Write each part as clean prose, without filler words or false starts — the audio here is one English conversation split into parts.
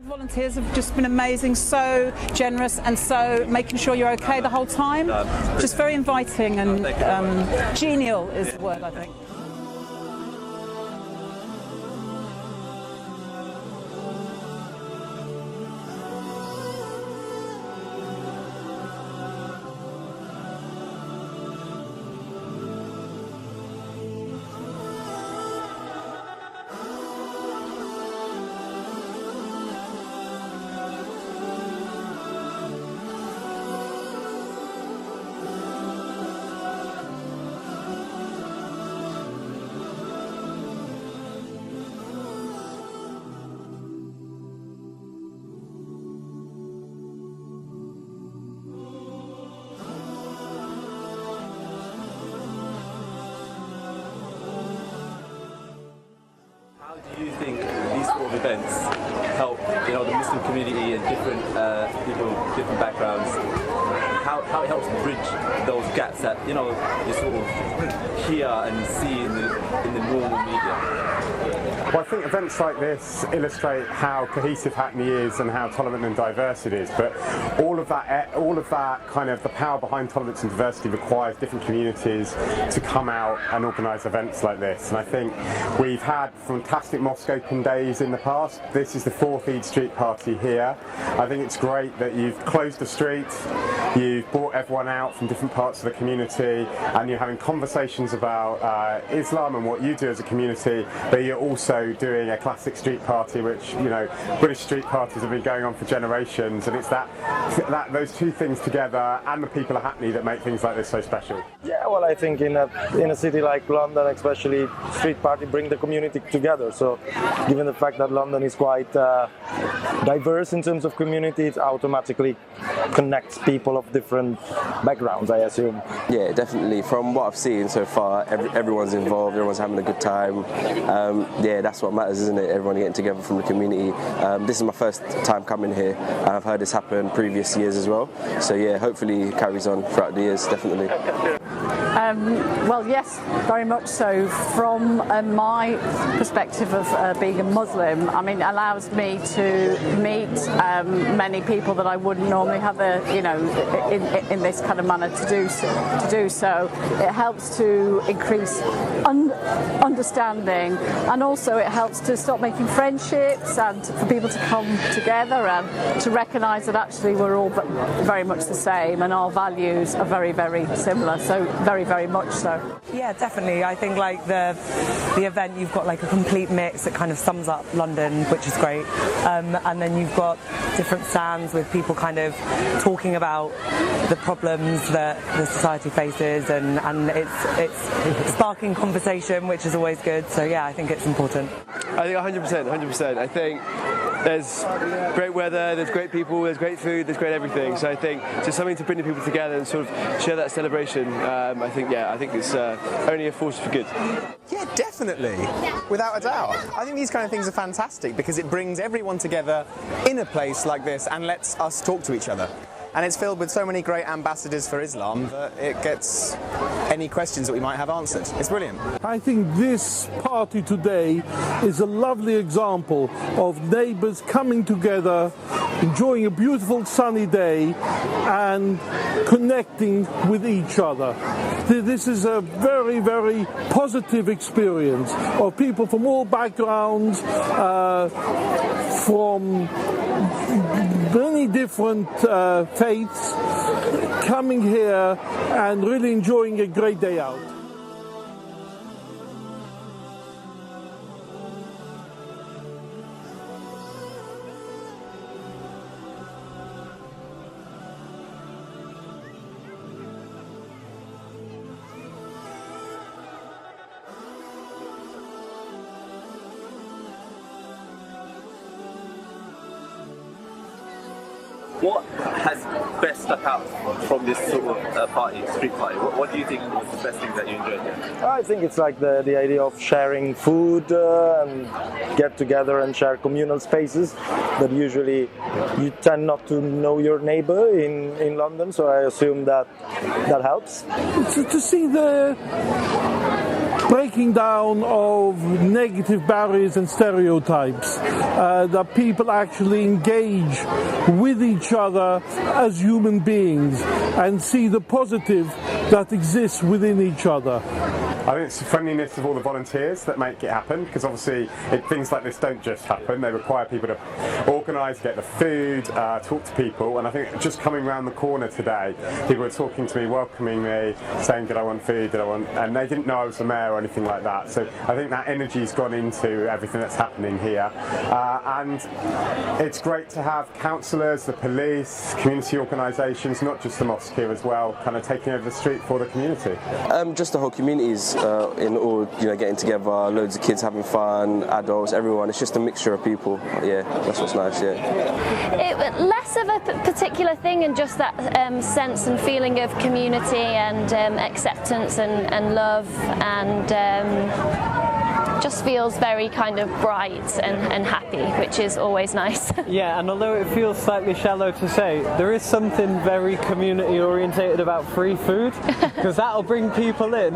Volunteers have just been amazing, so generous and so making sure you're okay the whole time. Just very inviting and genial is the word, I think. Do you think these sort of events help, the Muslim community and different people, different backgrounds? How it helps bridge those gaps that you sort of hear and see in the normal media? Well, I think events like this illustrate how cohesive Hackney is and how tolerant and diverse it is. But all of that kind of the power behind tolerance and diversity requires different communities to come out and organise events like this. And I think we've had fantastic mosque open days in the past. This is the 4th Eid street party here. I think it's great that you've closed the street, you've brought everyone out from different parts of the community, and you're having conversations about Islam and what you do as a community, but you're also doing a classic street party, which British street parties have been going on for generations, and it's that those two things together and the people of Hackney that make things like this so special. Yeah, well, I think in a city like London, especially, street party bring the community together. So, given the fact that London is quite diverse in terms of community, it automatically connects people of different backgrounds, I assume. Yeah, definitely. From what I've seen so far, everyone's involved, everyone's having a good time. Yeah, that's what matters, isn't it? Everyone getting together from the community. This is my first time coming here, and I've heard this happen previous years as well. So yeah, hopefully it carries on throughout the years, definitely. Well, yes, very much so. From my perspective of being a Muslim, I mean, it allows me to meet many people that I wouldn't normally have in this kind of manner to do so. It helps to increase understanding, and also it helps to start making friendships and for people to come together and to recognise that actually we're all very much the same and our values are very, very similar. So very, very much so. Yeah, definitely. I think like the event, you've got like a complete mix that kind of sums up London, which is great. And then you've got different stands with people kind of talking about the problems that the society faces, and it's sparking conversation, which is always good. So yeah, I think it's important. I think 100%. I think there's great weather, there's great people, there's great food, there's great everything. So I think just something to bring the people together and sort of share that celebration. I think it's only a force for good. Yeah, definitely, without a doubt. I think these kind of things are fantastic because it brings everyone together in a place like this and lets us talk to each other. And it's filled with so many great ambassadors for Islam that it gets any questions that we might have answered. It's brilliant. I think this party today is a lovely example of neighbours coming together, enjoying a beautiful sunny day and connecting with each other. This is a very, very positive experience of people from all backgrounds, from many different faiths, coming here and really enjoying a great day out. What has best stuck out from this sort of street party? What do you think was the best thing that you enjoyed here? I think it's like the idea of sharing food and get together and share communal spaces that usually you tend not to know your neighbour in London, so I assume that helps. To see the breaking down of negative barriers and stereotypes, that people actually engage with each other as human beings and see the positive that exists within each other. I think it's the friendliness of all the volunteers that make it happen, because obviously things like this don't just happen. They require people to organise, get the food, talk to people, and I think just coming round the corner today, people were talking to me, welcoming me, saying did I want food, and they didn't know I was the mayor or anything like that. So I think that energy's gone into everything that's happening here, and it's great to have councillors, the police, community organisations, not just the mosque here as well, kind of taking over the street for the community. Just the whole communities in all, getting together, loads of kids having fun, adults, everyone. It's just a mixture of people. Yeah, that's what's nice. Yeah. Less of a particular thing, and just that sense and feeling of community and acceptance and love, and just feels very kind of bright and happy, which is always nice. Yeah, and although it feels slightly shallow to say, there is something very community orientated about free food, because that'll bring people in.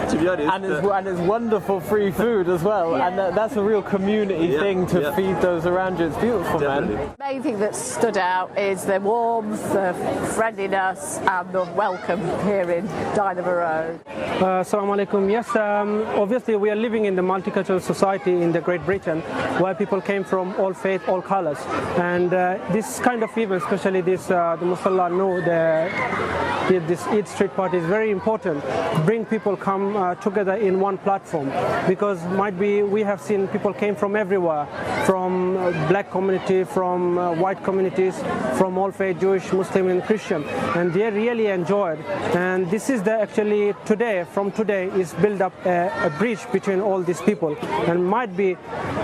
To be honest, and it's wonderful free food as well, and that's a real community thing to feed those around you. It's beautiful, man. The main thing that stood out is the warmth, the friendliness, and the welcome here in Dynamo Road. Assalamu alaikum. Yes, obviously we are living in the multicultural society in the Great Britain, where people came from all faith, all colours, and this kind of event, especially this the Musallaa-An-Noor, this Eid street party, is very important. Bring people come together in one platform, because might be we have seen people came from everywhere, from black community, from white communities, from all faith, Jewish, Muslim and Christian, and they really enjoyed. And this is actually today, from today, is build up a bridge between all these people, and might be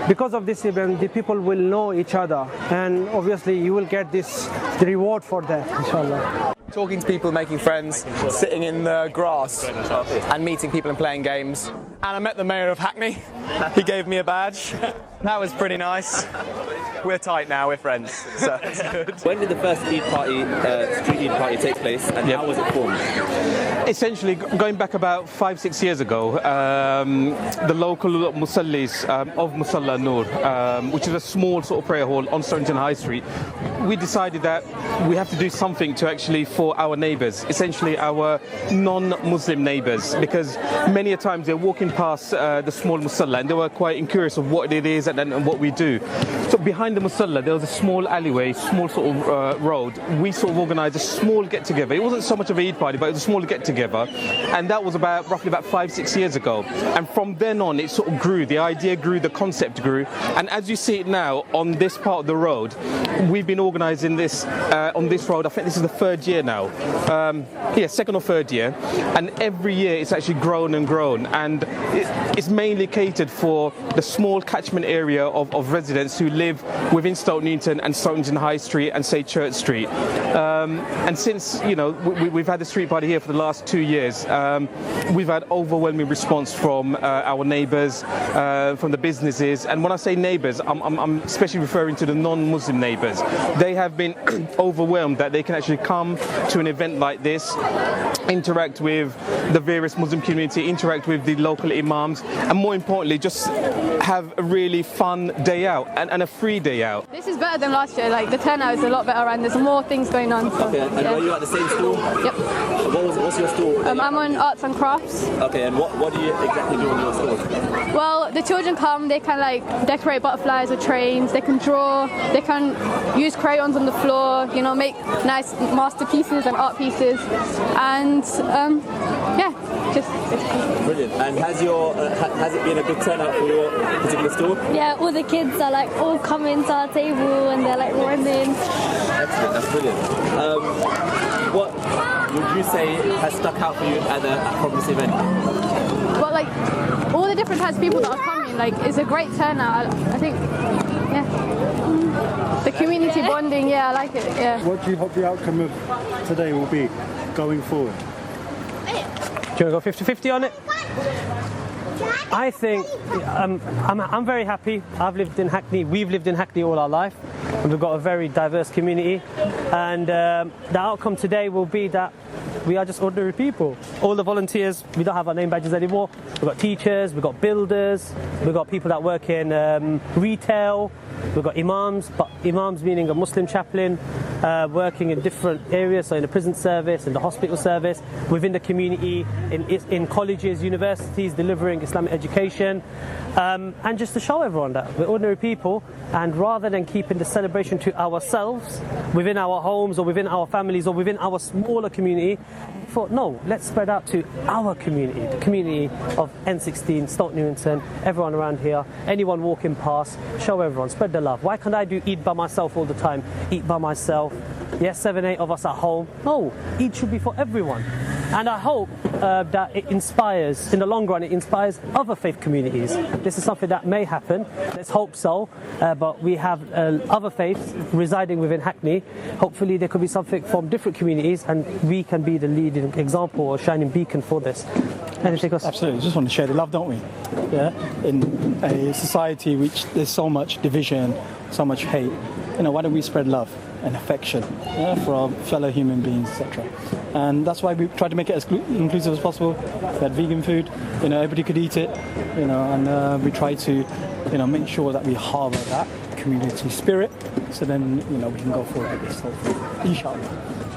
because of this event the people will know each other, and obviously you will get the reward for that, inshallah. Talking to people, making friends, sitting in the grass and meeting people and playing games. And I met the Mayor of Hackney. He gave me a badge. That was pretty nice. We're tight now, we're friends. So it's good. When did the first Eid party, street Eid party take place, and how was it formed? Essentially, going back about 5-6 years ago, the local musallis of Musallaa-An-Noor, which is a small sort of prayer hall on Stoke Newington High Street, we decided that we have to do something to actually for our neighbours, essentially our non-Muslim neighbours, because many a times they're walking past the small musalla and they were quite curious of what it is and what we do. So behind the musalla there was a small alleyway, small sort of road. We sort of organised a small get-together. It wasn't so much of an Eid party, but it was a small get-together, and that was roughly about 5-6 years ago. And from then on it sort of grew, the idea grew, the concept grew, and as you see it now on this part of the road, we've been organising this on this road. I think this is the third year now. Second or third year, and every year it's actually grown and grown, and it's mainly catered for the small catchment area of residents who live within Stoke Newington and Stoke Newington High Street and say Church Street. And since we've had the street party here for the last 2 years, we've had overwhelming response from our neighbours, from the businesses, and when I say neighbours, I'm especially referring to the non-Muslim neighbours. They have been overwhelmed that they can actually come to an event like this, interact with the various Muslim community, interact with the local imams, and more importantly just have a really fun day out and a free day out. This is better than last year, like the turnout is a lot better and there's more things going on. So, okay, and are you at the same store? Yep. What's your store? I'm on arts and crafts. Okay, and what do you exactly do on your store? Well, the children come, they can like decorate butterflies or trains, they can draw, they can use crayons on the floor, make nice masterpieces and art pieces, and Brilliant. And has it been a good turnout for your particular store? Yeah, all the kids are like all coming to our table and they're like running. Excellent, that's brilliant. What would you say has stuck out for you from this event? Well, like all the different types of people that are coming, like it's a great turnout. I think, the community bonding, I like it. Yeah. What do you hope the outcome of today will be going forward? Do you want to go 50-50 on it? I think I'm very happy. I've lived in Hackney. We've lived in Hackney all our life, and we've got a very diverse community. And the outcome today will be that we are just ordinary people. All the volunteers, we don't have our name badges anymore. We've got teachers, we've got builders, we've got people that work in retail, we've got imams, but imams meaning a Muslim chaplain, working in different areas, so in the prison service, in the hospital service, within the community, in colleges, universities, delivering Islamic education, and just to show everyone that we're ordinary people, and rather than keeping the celebration to ourselves, within our homes or within our families or within our smaller community, we thought, no, let's spread out to our community, the community of N16, Stoke Newington, everyone around here, anyone walking past, show everyone, spread the love. Why can't I do Eid by myself all the time? Eat by myself. Yes, 7, 8 of us at home. No, Eid should be for everyone. And I hope that it inspires, in the long run, it inspires other faith communities. This is something that may happen. Let's hope so. But we have other faiths residing within Hackney. Hopefully there could be something from different communities, and we can be the leading example or shining beacon for this. Anything else? Absolutely. Just want to share the love, don't we? Yeah. In a society which there's so much division, so much hate, why don't we spread love and affection, for our fellow human beings, etc. And that's why we try to make it as inclusive as possible. We had vegan food, everybody could eat it, and we try to, make sure that we harbour that community spirit, so then, we can go forward with this, hopefully, inshallah.